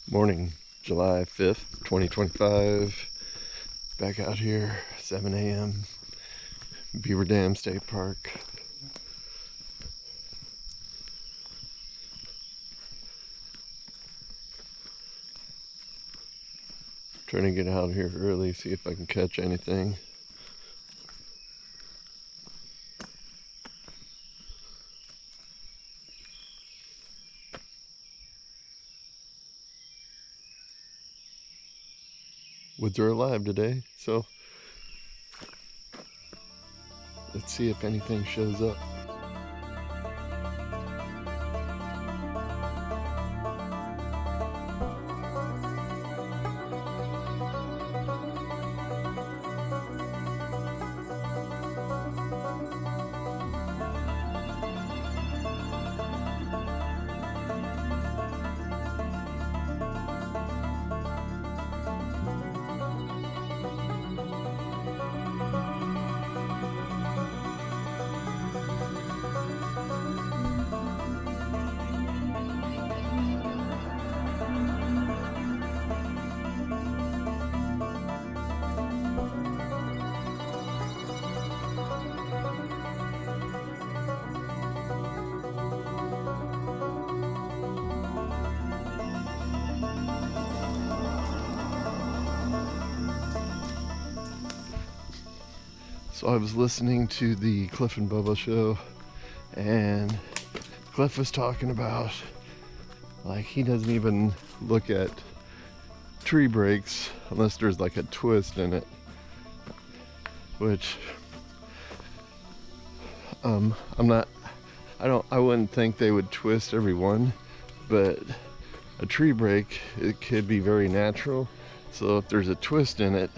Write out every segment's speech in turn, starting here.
Morning, July 5th, 2025. Back out here, 7 a.m. Beaver Dam State Park. Trying to get out here early, see if I can catch anything. Woods are alive today, so let's see if anything shows up. So I was listening to the Cliff and Bubba show, and Cliff was talking about, like, he doesn't even look at tree breaks unless there's like a twist in it, which I wouldn't think they would twist every one, but a tree break, it could be very natural. So if there's a twist in it,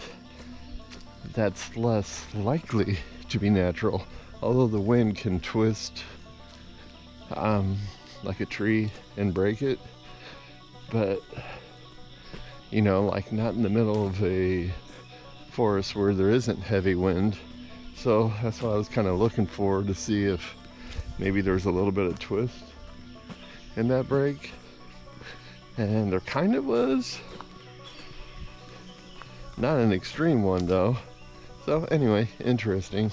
that's less likely to be natural, although the wind can twist like a tree and break it, but you know, like not in the middle of a forest where there isn't heavy wind. So that's what I was kind of looking for, to see if maybe there's a little bit of twist in that break, and there kind of was. Not an extreme one though. So anyway, interesting.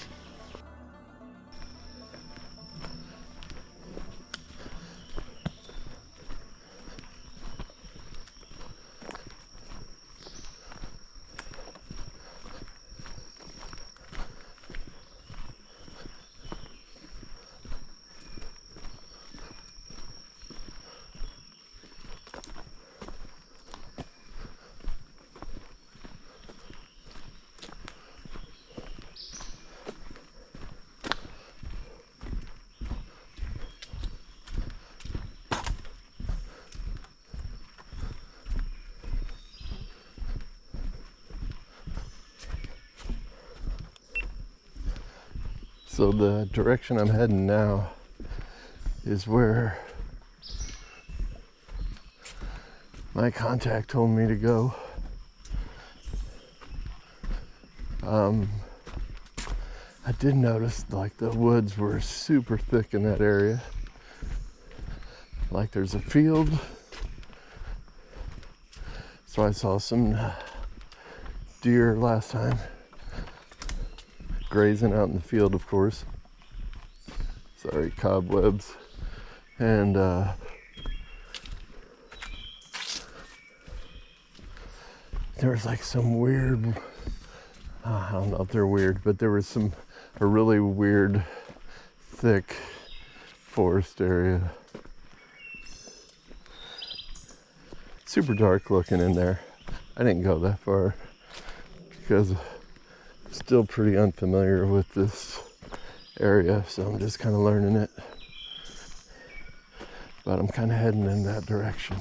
So the direction I'm heading now is where my contact told me to go. I did notice like the woods were super thick in that area. Like there's a field. So I saw some deer last time, grazing out in the field, of course. Sorry, cobwebs. And there was like some weird, I don't know if they're weird, but there was a really weird thick forest area. Super dark looking in there. I didn't go that far because I'm still pretty unfamiliar with this area, so I'm just kind of learning it. But I'm kind of heading in that direction.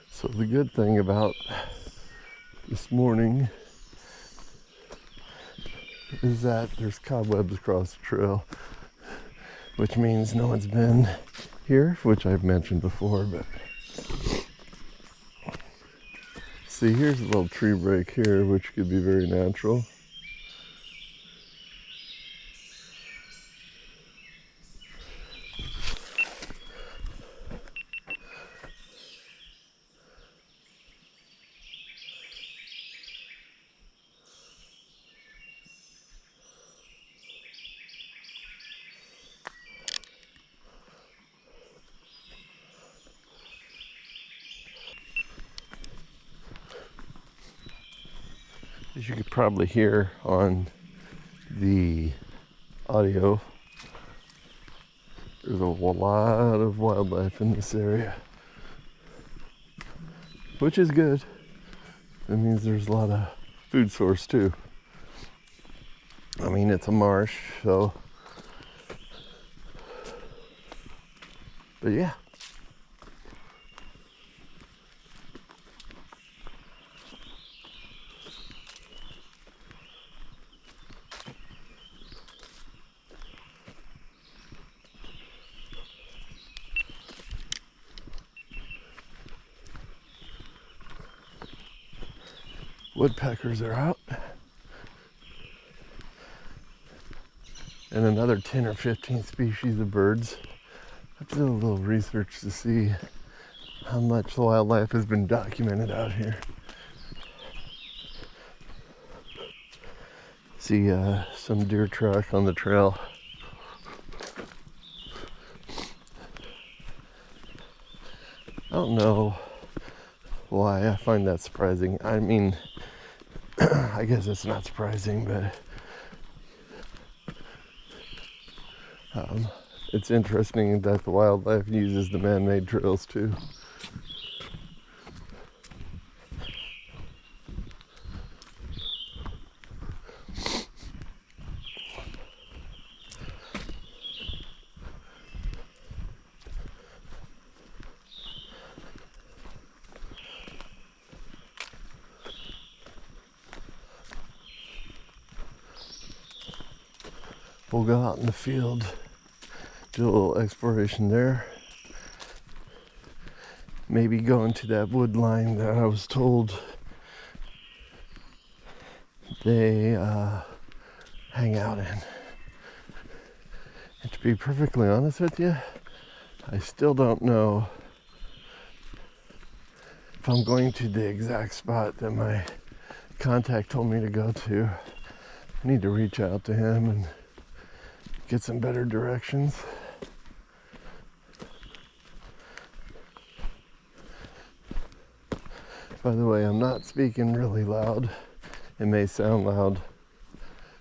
So the good thing about this morning is that there's cobwebs across the trail, which means no one's been here, which I've mentioned before, but See, here's a little tree break here, which could be very natural. As you could probably hear on the audio, there's a lot of wildlife in this area, which is good. That means there's a lot of food source too. I mean, it's a marsh, so, but yeah. Woodpeckers are out. And another 10 or 15 species of birds. I have to do a little research to see how much wildlife has been documented out here. See some deer track on the trail. I don't know why I find that surprising. I mean, I guess it's not surprising, but it's interesting that the wildlife uses the man-made trails too. We'll go out in the field, do a little exploration there. Maybe go into that wood line that I was told they hang out in. And to be perfectly honest with you, I still don't know if I'm going to the exact spot that my contact told me to go to. I need to reach out to him and get some better directions. By the way, I'm not speaking really loud. It may sound loud,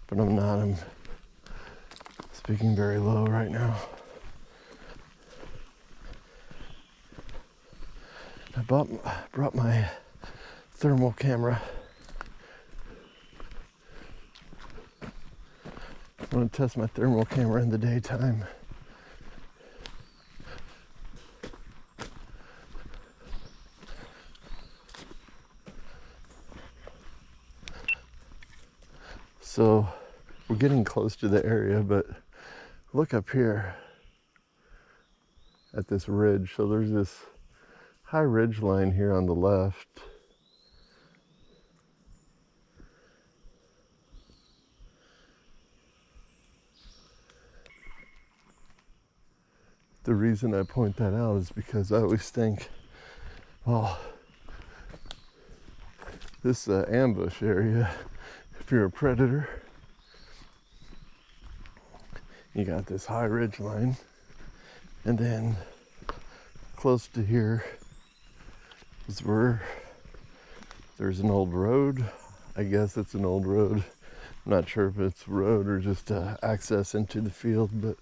but I'm not. I'm speaking very low right now. I brought my thermal camera. I'm going to test my thermal camera in the daytime. So we're getting close to the area, but look up here at this ridge. So there's this high ridge line here on the left. The reason I point that out is because I always think, well, this ambush area, if you're a predator, you got this high ridge line, and then close to here is where there's an old road. I guess it's an old road. I'm not sure if it's a road or just access into the field, but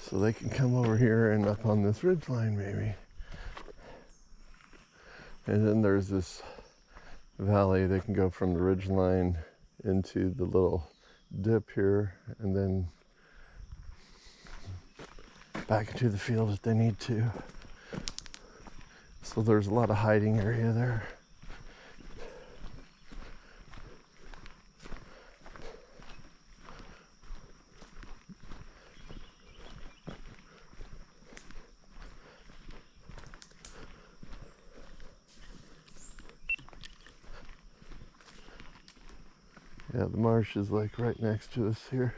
so they can come over here and up on this ridge line maybe. And then there's this valley. They can go from the ridge line into the little dip here and then back into the field if they need to. So there's a lot of hiding area there. Yeah, the marsh is like right next to us here.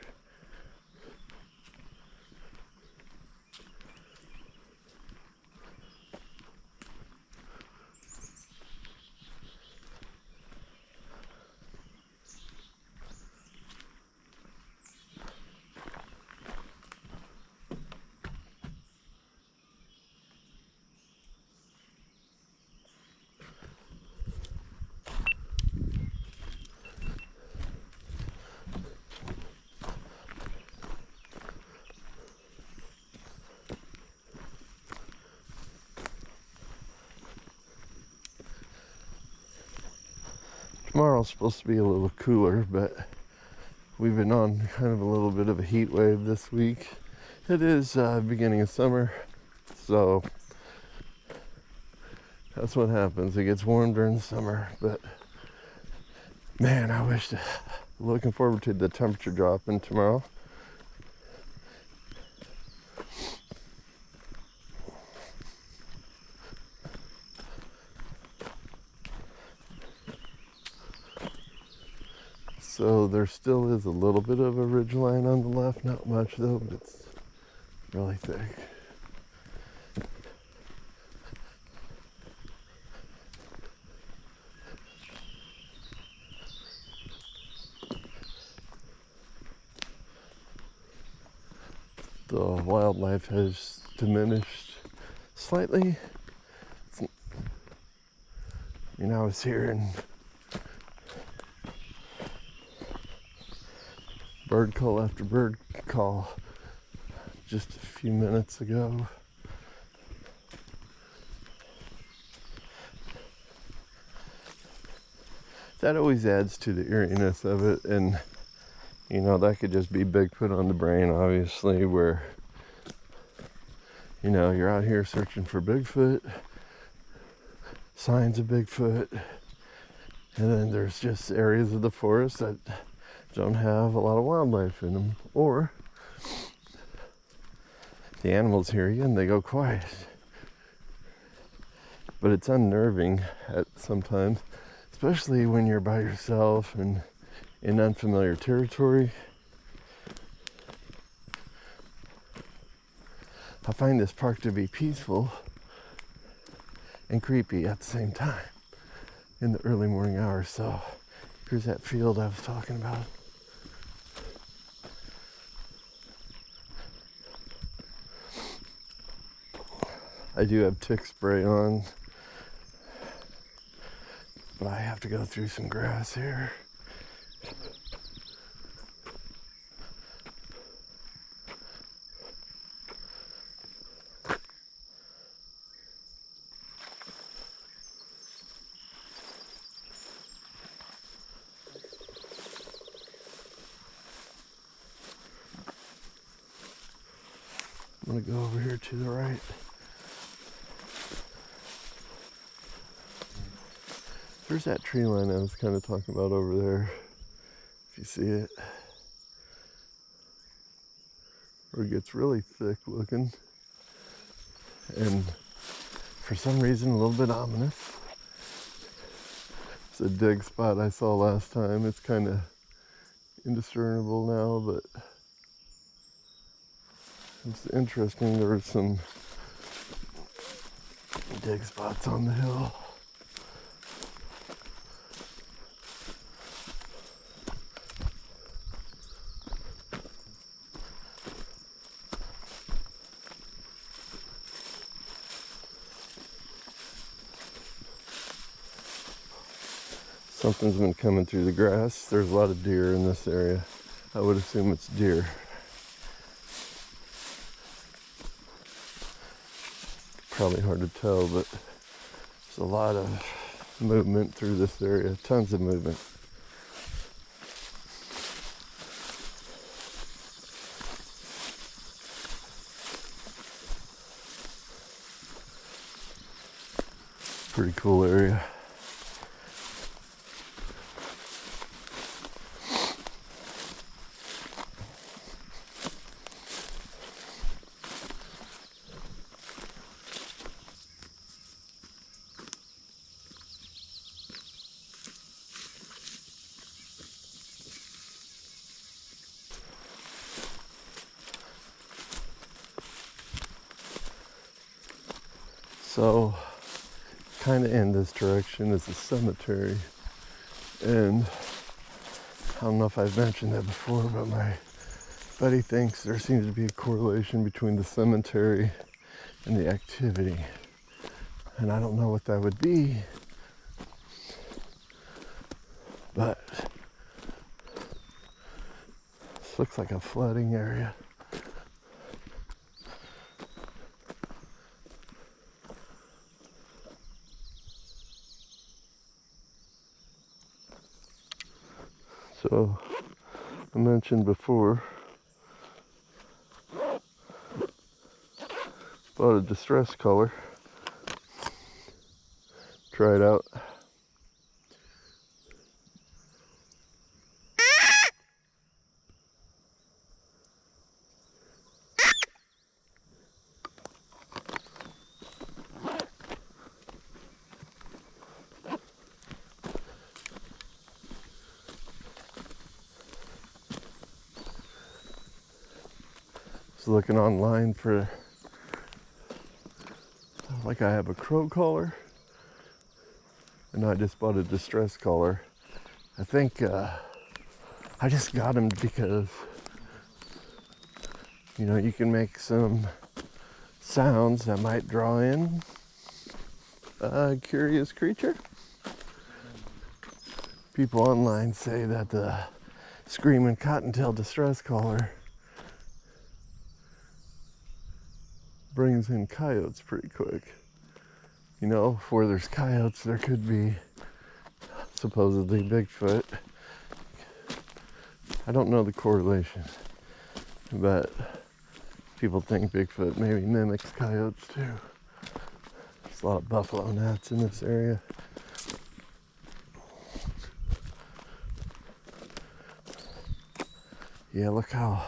Tomorrow's supposed to be a little cooler, but we've been on kind of a little bit of a heat wave this week. It is beginning of summer, so that's what happens. It gets warm during the summer, but man, looking forward to the temperature dropping tomorrow. So there still is a little bit of a ridge line on the left, not much though, but it's really thick. The wildlife has diminished slightly. I was hearing bird call after bird call just a few minutes ago. That always adds to the eeriness of it, and that could just be Bigfoot on the brain, obviously, where you're out here searching for Bigfoot, signs of Bigfoot, and then there's just areas of the forest that don't have a lot of wildlife in them, or the animals hear you and they go quiet. But it's unnerving at sometimes, especially when you're by yourself and in unfamiliar territory. I find this park to be peaceful and creepy at the same time in the early morning hours. So here's that field I was talking about. I do have tick spray on, but I have to go through some grass here. I'm gonna go over here to the right. There's that tree line I was kind of talking about over there, if you see it. Where it gets really thick looking, and for some reason a little bit ominous. It's a dig spot I saw last time. It's kind of indiscernible now, but it's interesting. There were some dig spots on the hill. Something's been coming through the grass. There's a lot of deer in this area. I would assume it's deer. Probably hard to tell, but there's a lot of movement through this area. Tons of movement. Pretty cool area. So kind of in this direction is a cemetery, and I don't know if I've mentioned that before, but my buddy thinks there seems to be a correlation between the cemetery and the activity, and I don't know what that would be, but this looks like a flooding area. So I mentioned before, bought a distress color, try it out. Was looking online for, like, I have a crow collar, and I just bought a distress collar. I think I just got them because, you know, you can make some sounds that might draw in a curious creature. People online say that the screaming cottontail distress collar brings in coyotes pretty quick. You know, where there's coyotes, there could be supposedly Bigfoot. I don't know the correlation, but people think Bigfoot maybe mimics coyotes too. There's a lot of buffalo gnats in this area. Yeah, look how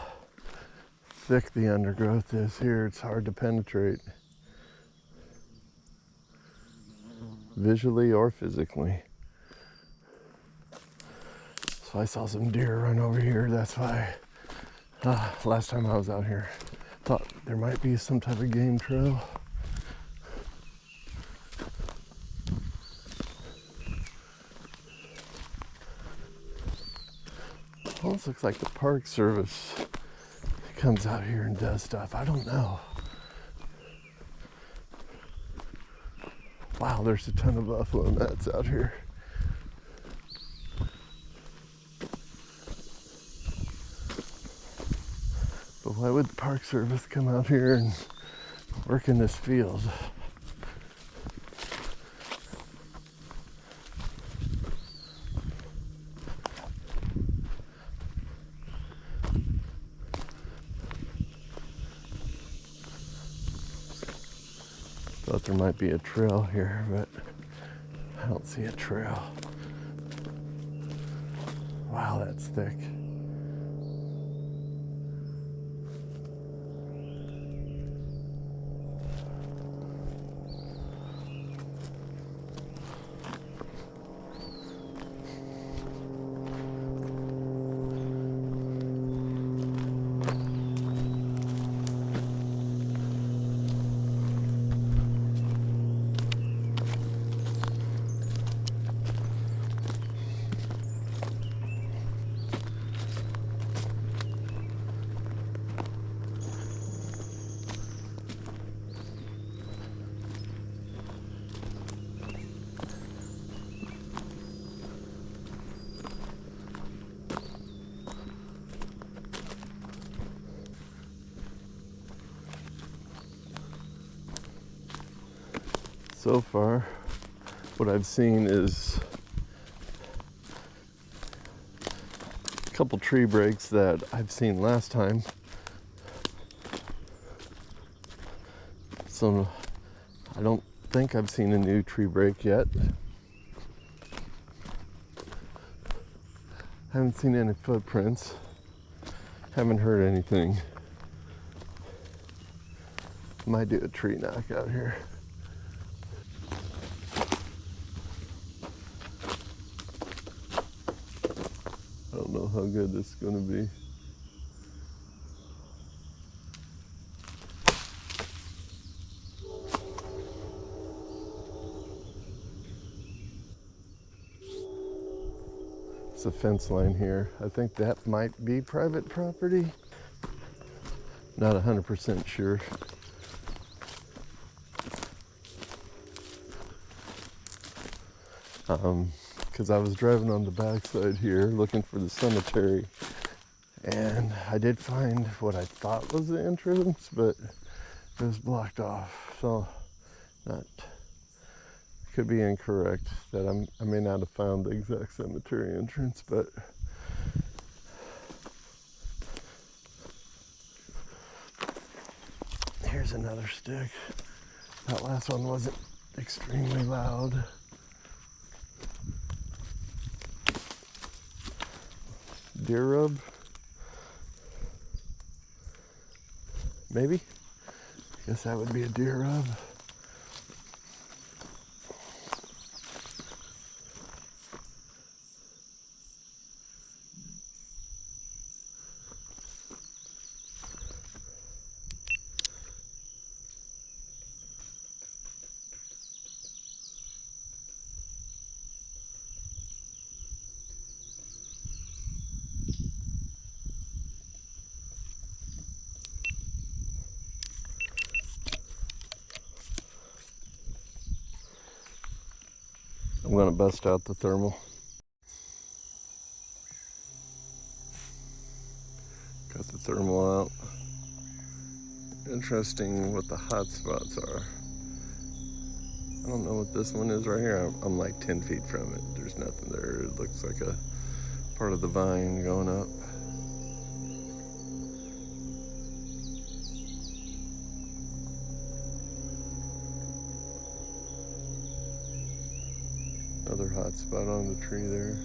thick the undergrowth is here. It's hard to penetrate, visually or physically. So I saw some deer run over here. That's why last time I was out here, thought there might be some type of game trail. Almost looks like the Park Service comes out here and does stuff. I don't know. Wow, there's a ton of buffalo gnats out here. But why would the Park Service come out here and work in this field? Thought there might be a trail here, but I don't see a trail. Wow, that's thick. So far, what I've seen is a couple tree breaks that I've seen last time. So I don't think I've seen a new tree break yet. Haven't seen any footprints. Haven't heard anything. Might do a tree knock out here. I don't know how good this is going to be. that's a fence line here. I think that might be private property. Not 100% sure. Because I was driving on the backside here looking for the cemetery, and I did find what I thought was the entrance, but it was blocked off. So not could be incorrect that I may not have found the exact cemetery entrance, but here's another stick. That last one wasn't extremely loud. Deer rub? Maybe? Guess that would be a deer rub. I'm gonna bust out the thermal. Got the thermal out. Interesting what the hot spots are. I don't know what this one is right here. I'm like 10 feet from it. There's nothing there. It looks like a part of the vine going up. Another hot spot on the tree there.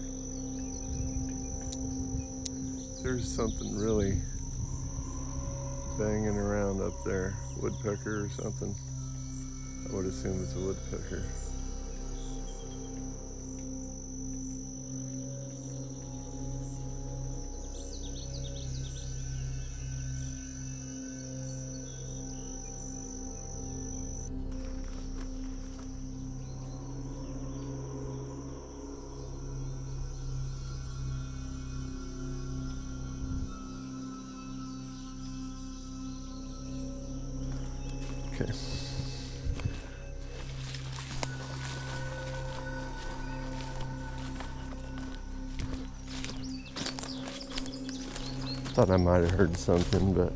There's something really banging around up there. Woodpecker or something. I would assume it's a woodpecker. Okay. Thought I might have heard something, but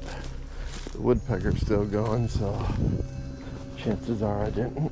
the woodpecker's still going, so chances are I didn't.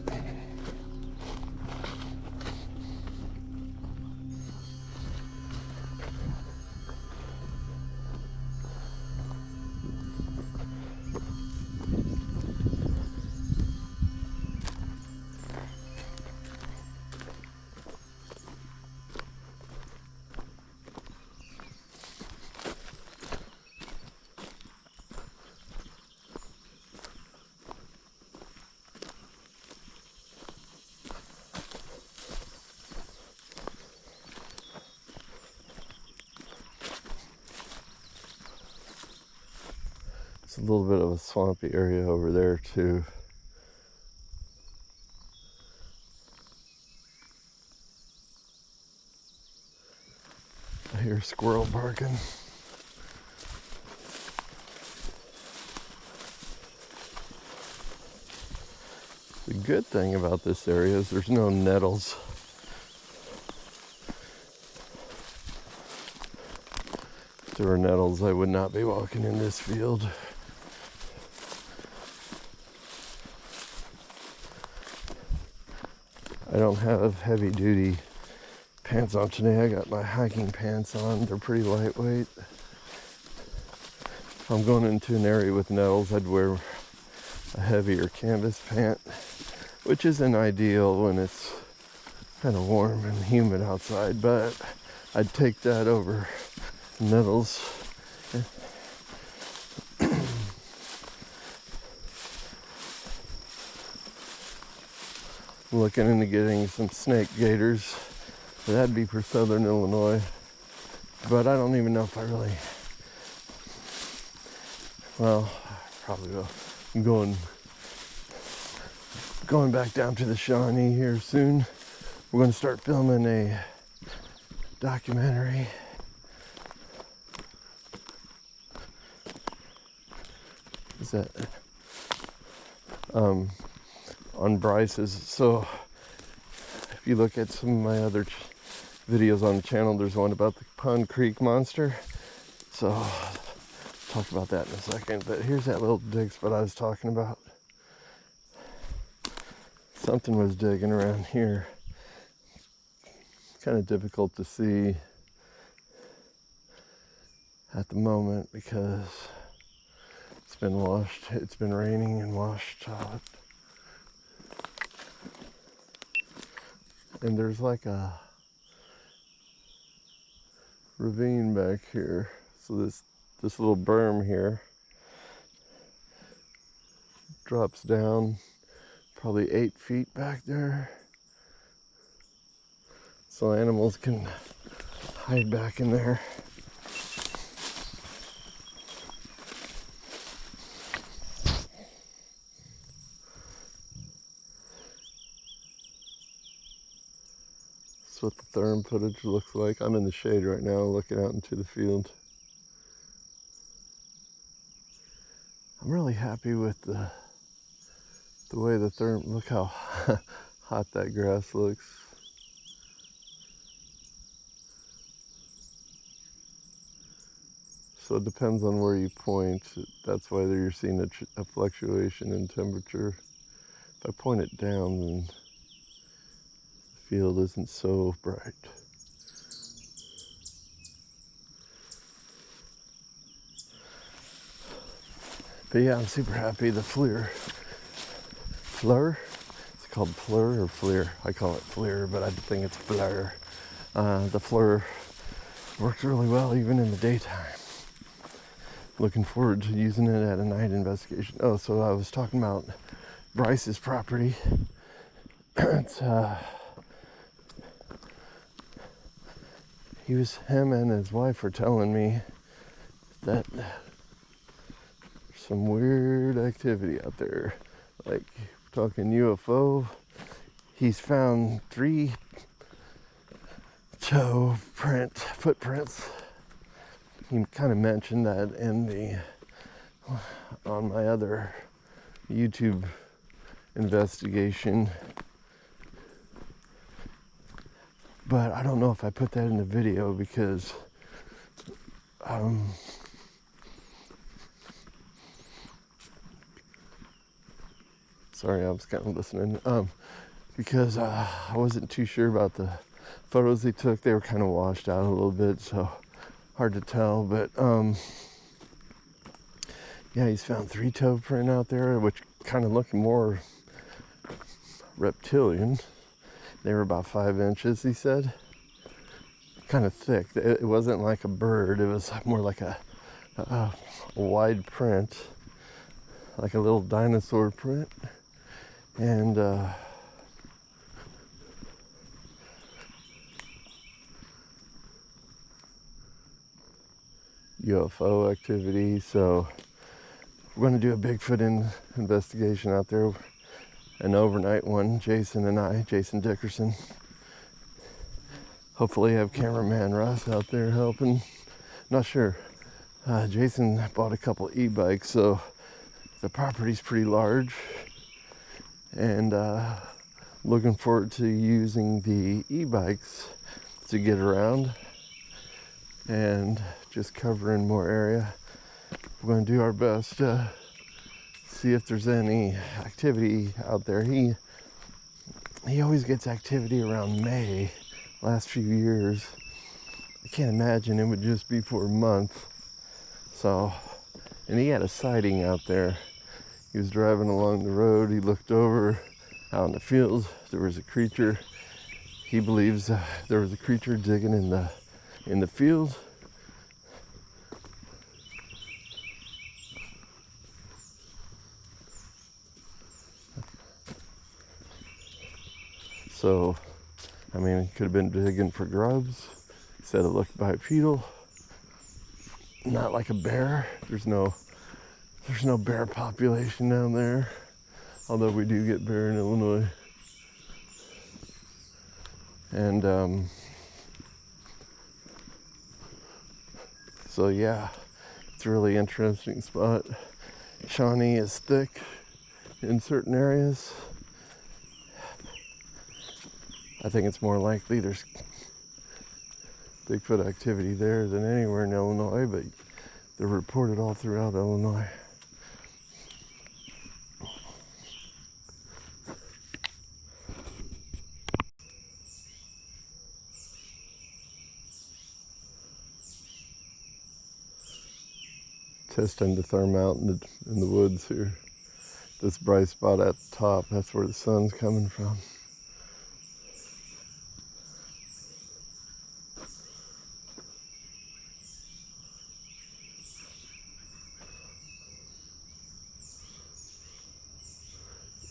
It's a little bit of a swampy area over there too. I hear a squirrel barking. The good thing about this area is there's no nettles. If there were nettles, I would not be walking in this field. I don't have heavy duty pants on today. I got my hiking pants on. They're pretty lightweight. If I'm going into an area with nettles, I'd wear a heavier canvas pant, which isn't ideal when it's kind of warm and humid outside, but I'd take that over nettles. I'm looking into getting some snake gators. That'd be for southern Illinois, but I don't even know if I really, well, I probably will. I'm going back down to the Shawnee here soon. We're going to start filming a documentary. Is that on Bryce's? So if you look at some of my other videos on the channel, there's one about the Pond Creek monster. So I'll talk about that in a second. But here's that little dig spot I was talking about. Something was digging around here. It's kind of difficult to see at the moment because it's been washed. It's been raining and washed out. And there's like a ravine back here. So this little berm here drops down probably 8 feet back there. So animals can hide back in there. That's what the therm footage looks like. I'm in the shade right now looking out into the field. I'm really happy with the way the therm, look how hot that grass looks. So it depends on where you point. That's why you're seeing a fluctuation in temperature. If I point it down, then the field isn't so bright. But yeah, I'm super happy. The fleur, it's called fleur or fleur. I call it fleur, but I think it's fleur. The fleur works really well even in the daytime. Looking forward to using it at a night investigation. Oh, so I was talking about Bryce's property. It's him and his wife were telling me that some weird activity out there, like talking UFO. He's found 3 toe footprints. He kind of mentioned that on my other YouTube investigation, but I don't know if I put that in the video because sorry, I was kind of listening. Because I wasn't too sure about the photos they took. They were kind of washed out a little bit, so hard to tell. But yeah, he's found 3 toe print out there, which kind of looked more reptilian. They were about 5 inches, he said. Kind of thick. It wasn't like a bird. It was more like a wide print, like a little dinosaur print. And UFO activity. So we're going to do a Bigfoot investigation out there, an overnight one. Jason Dickerson. Hopefully have cameraman Russ out there helping. Not sure. Jason bought a couple e-bikes, so the property's pretty large. And looking forward to using the e-bikes to get around and just covering more area. We're going to do our best to see if there's any activity out there. He always gets activity around May. Last few years, I can't imagine it would just be for a month. So, and he had a sighting out there. He was driving along the road. He looked over out in the field. There was a creature. He believes there was a creature digging in the field. So, I mean, he could have been digging for grubs. He said it looked bipedal, not like a bear. There's no bear population down there, although we do get bear in Illinois. And So yeah, it's a really interesting spot. Shawnee is thick in certain areas. I think it's more likely there's Bigfoot activity there than anywhere in Illinois, but they're reported all throughout Illinois. Testing to therm out in the woods here. This bright spot at the top, that's where the sun's coming from.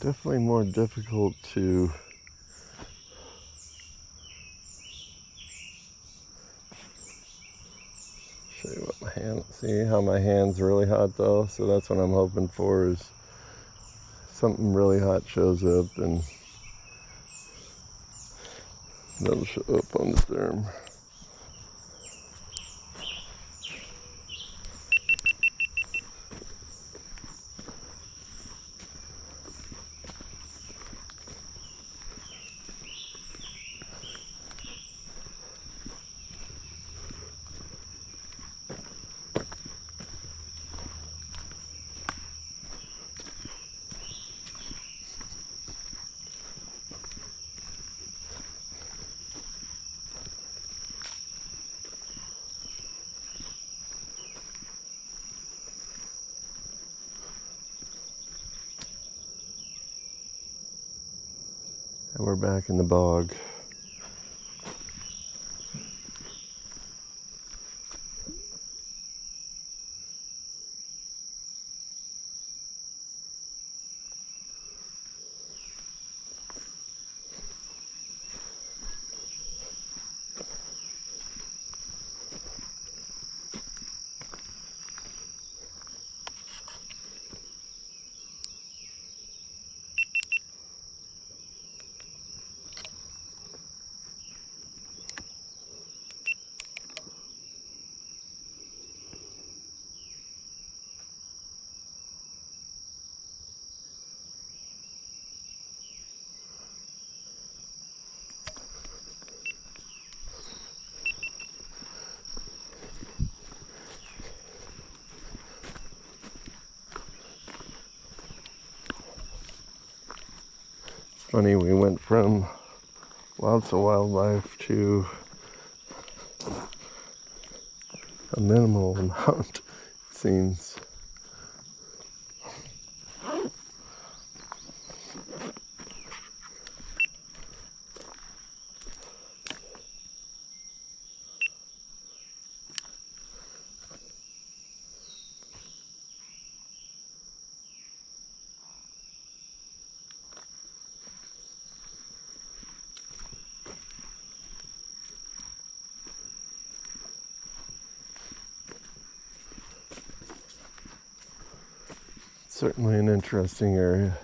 Definitely more difficult to show you what my hand, see how my hand's really hot though? So that's what I'm hoping for, is something really hot shows up and that'll show up on the therm. And we're back in the bog. Funny, we went from lots of wildlife to a minimal amount, it seems. Certainly an interesting area.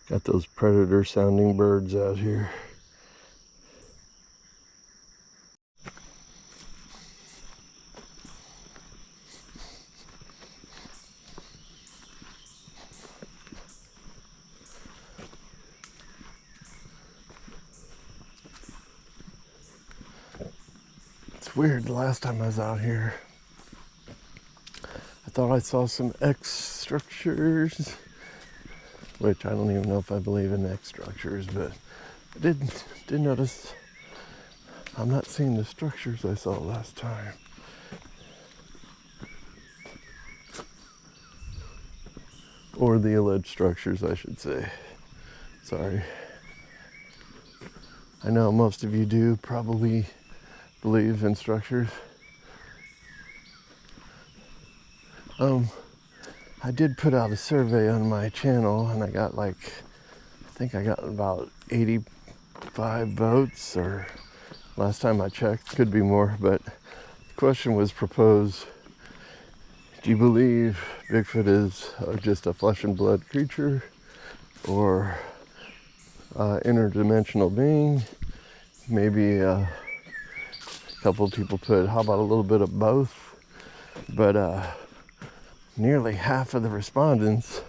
Got those predator sounding birds out here. It's weird, the last time I was out here, I thought I saw some X structures, which I don't even know if I believe in X structures, but I did notice I'm not seeing the structures I saw last time. Or the alleged structures, I should say. Sorry. I know most of you do probably believe in structures, I did put out a survey on my channel, and I got I think I got about 85 votes, or last time I checked, could be more, but the question was proposed: do you believe Bigfoot is just a flesh and blood creature, or interdimensional being? Maybe a couple of people put, how about a little bit of both? But nearly half of the respondents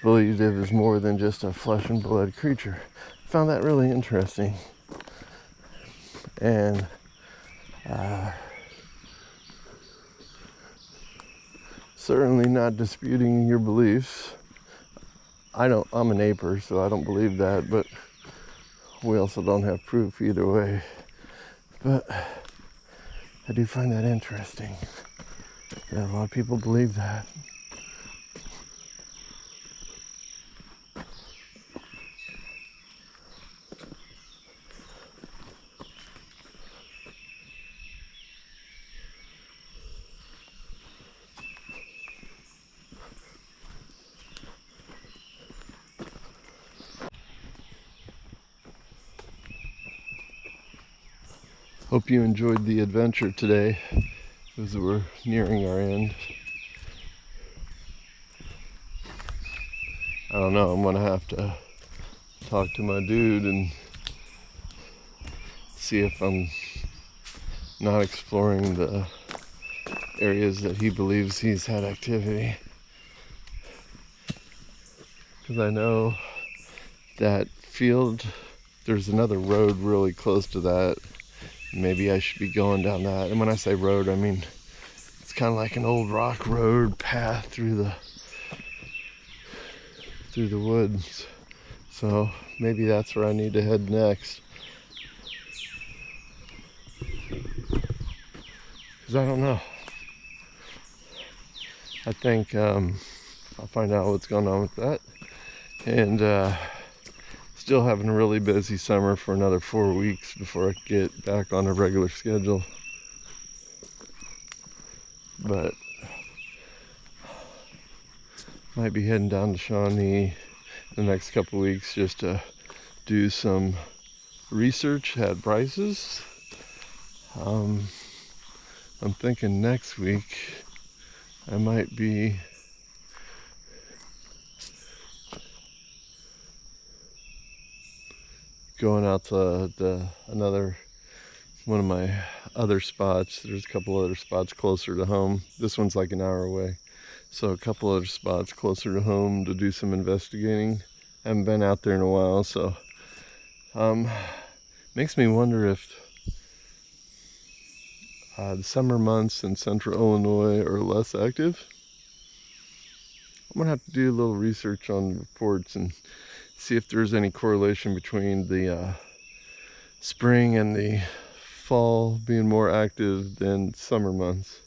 believed it was more than just a flesh and blood creature. I found that really interesting. And certainly not disputing your beliefs. I'm an aper, so I don't believe that, but we also don't have proof either way. But I do find that interesting. Yeah, a lot of people believe that. Hope you enjoyed the adventure today as we're nearing our end. I don't know, I'm gonna have to talk to my dude and see if I'm not exploring the areas that he believes he's had activity. Because I know that field, there's another road really close to that. Maybe I should be going down that. And when I say road, I mean it's kind of like an old rock road path through the woods. So maybe that's where I need to head next. Because I don't know. I think I'll find out what's going on with that. And still having a really busy summer for another 4 weeks before I get back on a regular schedule. But might be heading down to Shawnee the next couple weeks just to do some research at Bryce's. I'm thinking next week I might be going out to another one of my other spots. There's a couple other spots closer to home. This one's like an hour away, so a couple other spots closer to home to do some investigating. I haven't been out there in a while, so makes me wonder if the summer months in central Illinois are less active. I'm gonna have to do a little research on reports and see if there's any correlation between the spring and the fall being more active than summer months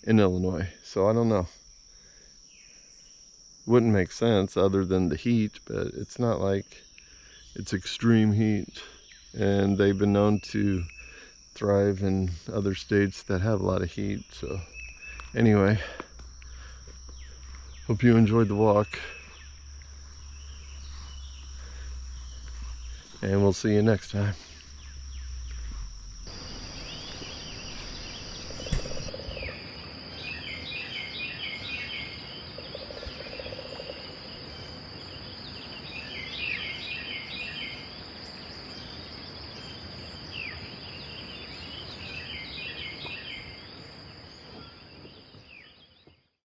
in Illinois. So I don't know. Wouldn't make sense other than the heat, but it's not like it's extreme heat, and they've been known to thrive in other states that have a lot of heat. So anyway, hope you enjoyed the walk, and we'll see you next time.